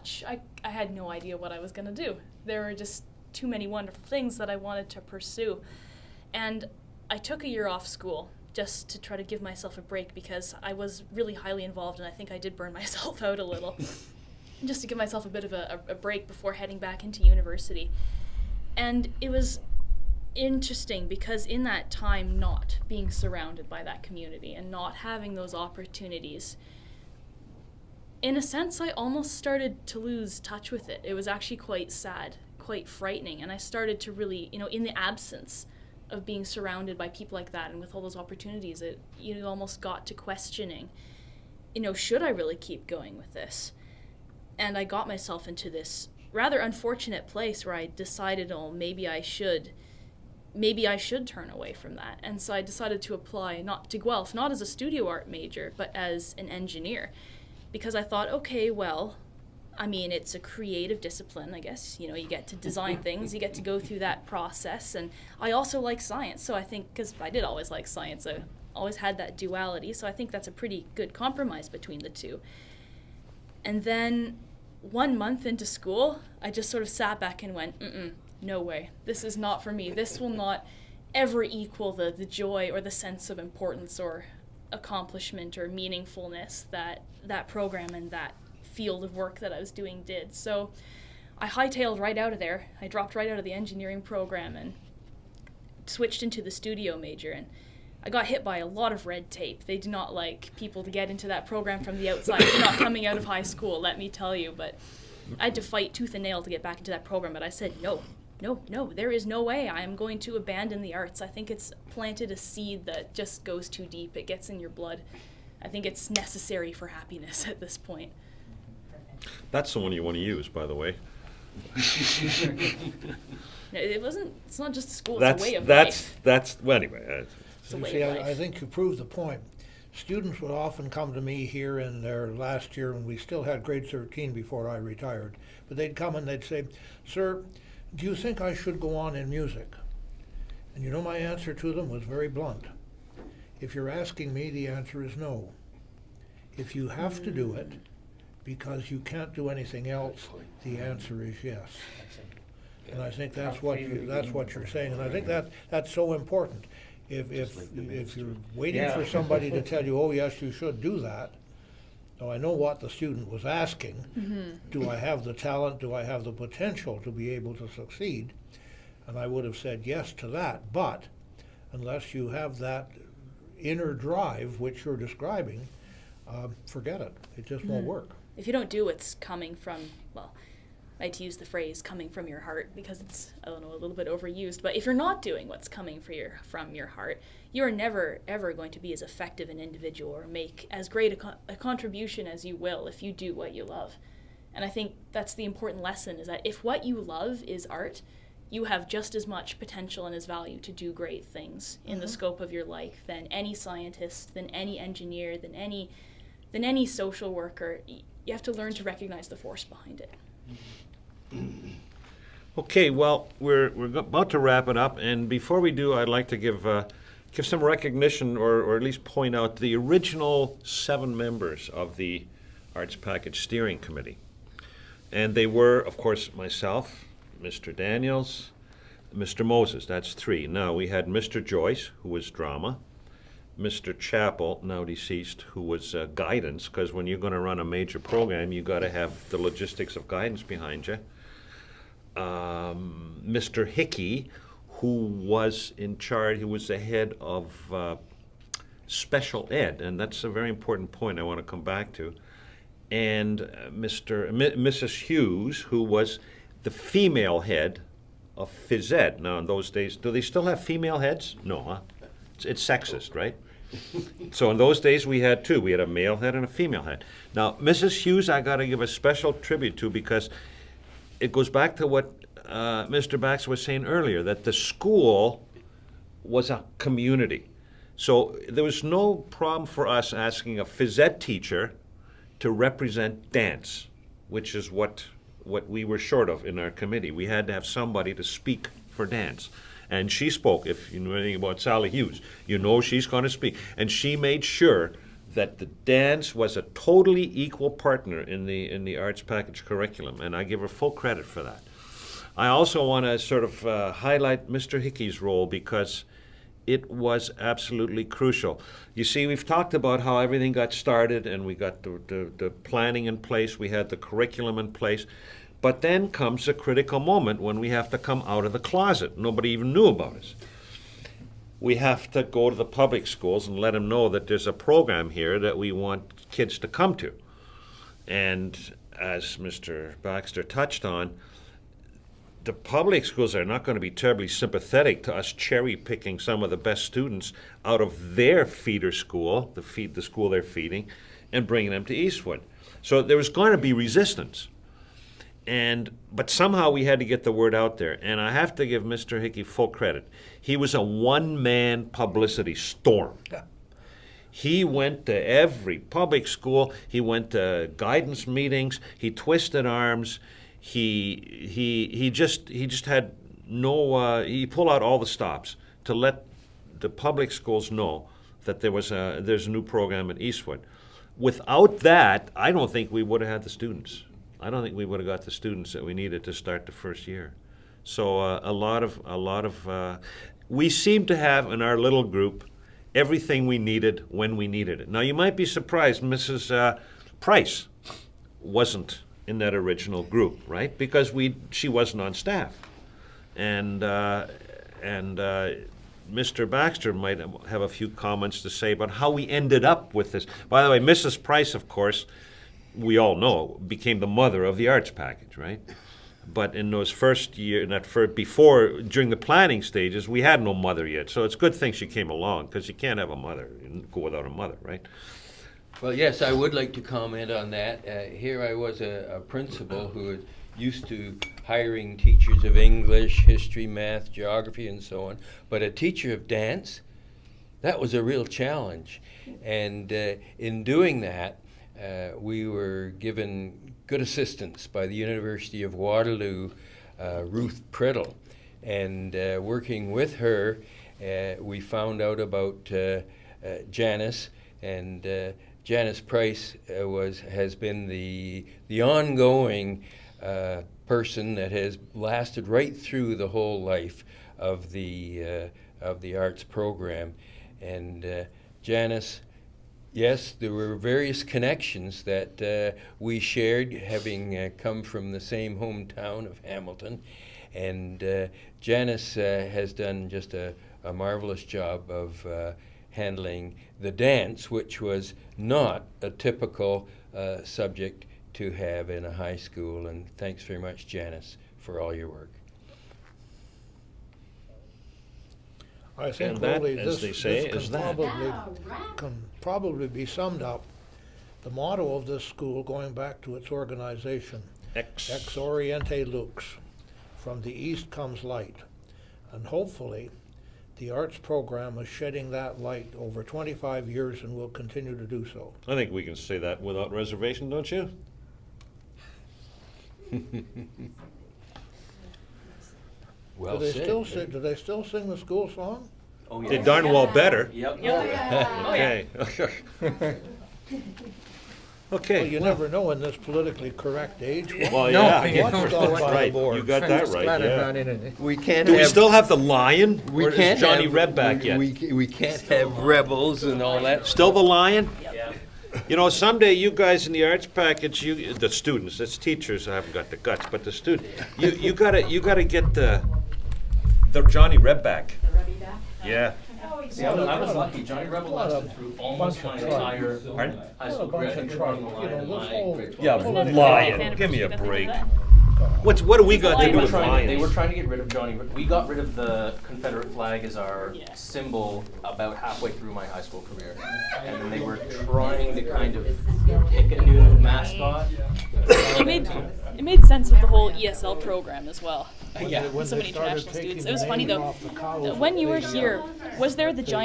much. I had no idea what I was going to do. There were just too many wonderful things that I wanted to pursue. And I took a year off school just to try to give myself a break because I was really highly involved and I think I did burn myself out a little. Just to give myself a bit of a break before heading back into university. And it was interesting because in that time not being surrounded by that community and not having those opportunities, in a sense I almost started to lose touch with it. It was actually quite sad, quite frightening, and I started to really, in the absence of being surrounded by people like that and with all those opportunities, you almost got to questioning, should I really keep going with this? And I got myself into this rather unfortunate place where I decided, maybe I should turn away from that. And so I decided to apply not to Guelph, not as a studio art major, but as an engineer. Because I thought, okay, well, it's a creative discipline, I guess. You get to design things, you get to go through that process. And I also like science, so I think, because I did always like science, I always had that duality, so I think that's a pretty good compromise between the two. And then 1 month into school, I just sort of sat back and went, no way. This is not for me. This will not ever equal the joy or the sense of importance or accomplishment or meaningfulness that program and that field of work that I was doing did. So I hightailed right out of there. I dropped right out of the engineering program and switched into the studio major. And I got hit by a lot of red tape. They do not like people to get into that program from the outside. You're not coming out of high school, let me tell you. But I had to fight tooth and nail to get back into that program. But I said, no, there is no way I am going to abandon the arts. I think it's planted a seed that just goes too deep. It gets in your blood. I think it's necessary for happiness at this point. That's the one you want to use, by the way. It's not just school, it's a way of life. Well, anyway. I think you proved the point. Students would often come to me here in their last year, and we still had grade 13 before I retired, but they'd come and they'd say, "Sir, do you think I should go on in music?" And my answer to them was very blunt. If you're asking me, the answer is no. If you have to do it because you can't do anything else, the answer is yes. And I think that's what you're saying, and I think that's so important. If you're waiting for somebody to tell you, oh yes, you should do that, now I know what the student was asking. Do I have the talent? Do I have the potential to be able to succeed? And I would have said yes to that, but unless you have that inner drive which you're describing, forget it. It just won't work. If you don't do what's coming from, I like to use the phrase coming from your heart because it's, a little bit overused, but if you're not doing what's coming from your heart, you are never, ever going to be as effective an individual or make as great a contribution as you will if you do what you love. And I think that's the important lesson, is that if what you love is art, you have just as much potential and as value to do great things in the scope of your life than any scientist, than any engineer, than any social worker. You have to learn to recognize the force behind it. Okay, well, we're about to wrap it up, and before we do, I'd like to give some recognition or at least point out the original 7 members of the Arts Package Steering Committee. And they were, of course, myself, Mr. Daniels, Mr. Moses, that's 3. Now, we had Mr. Joyce, who was drama, Mr. Chappell, now deceased, who was guidance, because when you're going to run a major program, you got to have the logistics of guidance behind you. Mr. Hickey, who was in charge, he was the head of special ed, and that's a very important point I want to come back to. And Mrs. Hughes, who was the female head of phys ed. Now, in those days, do they still have female heads? No, huh? It's sexist, right? So in those days, we had 2. We had a male head and a female head. Now, Mrs. Hughes, I got to give a special tribute to, because it goes back to what Mr. Baxter was saying earlier, that the school was a community. So there was no problem for us asking a phys ed teacher to represent dance, which is what we were short of in our committee. We had to have somebody to speak for dance. And she spoke. If you know anything about Sally Hughes, you know she's going to speak. And she made sure that the dance was a totally equal partner in the arts package curriculum, and I give her full credit for that. I also want to sort of highlight Mr. Hickey's role, because it was absolutely crucial. You see, we've talked about how everything got started and we got the planning in place, we had the curriculum in place, but then comes a critical moment when we have to come out of the closet. Nobody even knew about us. We have to go to the public schools and let them know that there's a program here that we want kids to come to. And as Mr. Baxter touched on, the public schools are not going to be terribly sympathetic to us cherry-picking some of the best students out of their feeder school, the school they're feeding, and bringing them to Eastwood. So there was going to be resistance. But somehow we had to get the word out there. And I have to give Mr. Hickey full credit. He was a one-man publicity storm. He went to every public school. He went to guidance meetings. He twisted arms. He just had no. He pulled out all the stops to let the public schools know that there's a new program at Eastwood. Without that, I don't think we would have had the students. I don't think we would have got the students that we needed to start the first year. So a lot of we seem to have in our little group everything we needed when we needed it. Now you might be surprised, Mrs. Price wasn't in that original group, right? Because she wasn't on staff, and Mr. Baxter might have a few comments to say about how we ended up with this. By the way, Mrs. Price, of course, we all know, became the mother of the arts package, right? But in those first year, during the planning stages, we had no mother yet. So it's a good thing she came along, because you can't have a mother and go without a mother, right? Well, yes, I would like to comment on that. Here I was a principal who was used to hiring teachers of English, history, math, geography, and so on. But a teacher of dance, that was a real challenge. And in doing that, we were given good assistance by the University of Waterloo, Ruth Priddle. And working with her, we found out about Janice, and Janice Price has been the ongoing person that has lasted right through the whole life of the arts program. And Janice, yes, there were various connections that we shared, having come from the same hometown of Hamilton. And Janice has done just a marvelous job of handling the dance, which was not a typical subject to have in a high school. And thanks very much, Janice, for all your work. I think, And that, really, as they say, is that. can probably be summed up. The motto of this school, going back to its organization, Ex Oriente Lux, from the east comes light. And hopefully, the arts program is shedding that light over 25 years and will continue to do so. I think we can say that without reservation, don't you? Well do they said. still sing? Do they still sing the school song? Oh, yeah. They darn well better. Yep. Okay. Well, Okay. you never know in this politically correct age. Well, No, yeah, you What's don't gone know by what- the right. board? You got that right. Glad I'm Yeah. not in it. We can't Do we have, still have the lion? we or can't is Johnny have, Reb back yet? we can't have rebels and all that. Still the lion? Yeah. You know, someday you guys in the arts package, the students, it's teachers, I haven't got the guts, but the student, you gotta get the Johnny Reb back. The Rebby back? Yeah. See, I was lucky. Johnny Rebel lasted through almost my entire Pardon? high school career. I think they're on the line in my grade 12. Yeah, Isn't that lion. the 50th Give me a anniversary break. of that? What do we got to They do were, with they were lions? trying to get rid of Johnny. We got rid of the Confederate flag as our Yeah. symbol about halfway through my high school career, and then they were trying to kind of pick a new mascot. It made sense with the whole ESL program as well. Yeah. When So they many started international taking students. the It was funny names though. off the cows, When you were they, here, was there the giant